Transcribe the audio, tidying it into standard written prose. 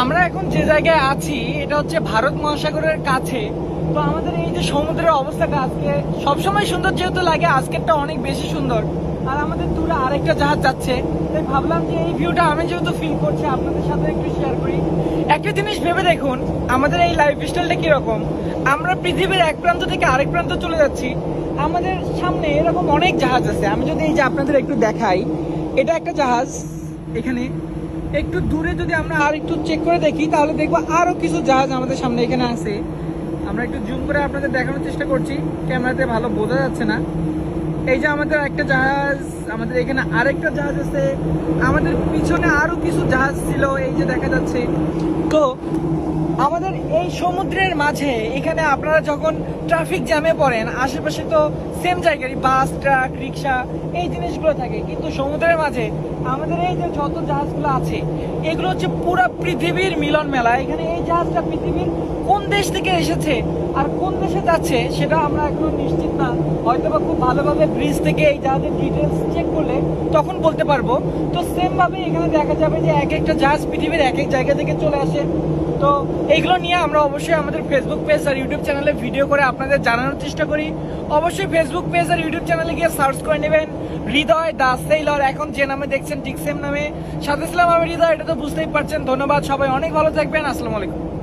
আমরা এখন যে জায়গায় আছি এটা হচ্ছে ভারত মহাসাগরের কাছে। তো আমাদের এই যে সমুদ্রের অবস্থাটা আজকে সবসময় সুন্দর যেহেতু লাগে, আজকেরটা অনেক বেশি সুন্দর। আর আমাদের দূরে আরেকটা জাহাজ যাচ্ছে, তাই ভাবলাম যে এই ভিউটা আমি যেহেতু ফিল করছি আপনাদের সাথে একটু শেয়ার করি। একটা জিনিস ভেবে দেখুন, আমাদের এই লাইফ স্টাইলটা কিরকম। আমরা পৃথিবীর এক প্রান্ত থেকে আরেক প্রান্ত চলে যাচ্ছি, আমাদের সামনে এরকম অনেক জাহাজ আছে। আমি যদি এই যে আপনাদের একটু দেখাই, এটা একটা জাহাজ। এখানে একটু দূরে যদি আমরা আর একটু চেক করে দেখি তাহলে দেখবো আরো কিছু জাহাজ আমাদের সামনে এখানে আছে। আমরা একটু জুম করে আপনাদের দেখানোর চেষ্টা করছি, ক্যামেরাতে ভালো বোঝা যাচ্ছে না। এই যে আমাদের একটা জাহাজ, আমাদের এখানে আরেকটা জাহাজ আছে, আমাদের পিছনে আরো কিছু জাহাজ ছিল এই যে দেখা যাচ্ছে। তো আমাদের এই সমুদ্রের মাঝে এখানে আপনারা যখন ট্রাফিক জ্যামে পড়েন, আশেপাশে তো সেম জায়গায় বাস, ট্রাক, রিক্সা এই জিনিসগুলো থাকে, কিন্তু সমুদ্রের মাঝে আমাদের এই যে যত জাহাজগুলো আছে এগুলো হচ্ছে পুরো পৃথিবীর মিলন মেলা। এখানে এই জাহাজটা পৃথিবীর কোন দেশ থেকে এসেছে আর কোন দেশে যাচ্ছে সেটা আমরা এখন নিশ্চিত না। হয়তো বা খুব ভালোভাবে ব্রিজ থেকে এই জাহাজের ডিটেলস চেক করলে তখন বলতে পারবো। তো সেম ভাবে এখানে দেখা যাবে যে এক একটা জাহাজ পৃথিবীর এক এক জায়গা থেকে চলে আসে। তো এইগুলো নিয়ে আমরা অবশ্যই আমাদের ফেসবুক পেজ আর ইউটিউব চ্যানেলে ভিডিও করে আপনাদের জানানোর চেষ্টা করি। অবশ্যই ফেসবুক পেজ আর ইউটিউব চ্যানেলে গিয়ে সার্চ করে নেবেন হৃদয় দা সেইলর। এখন যে নামে দেখছেন ঠিক সেম নামে সাথে ছিলাম আমি হৃদয়, এটা তো বুঝতেই পারছেন। ধন্যবাদ, সবাই অনেক ভালো থাকবেন। আসসালামু আলাইকুম।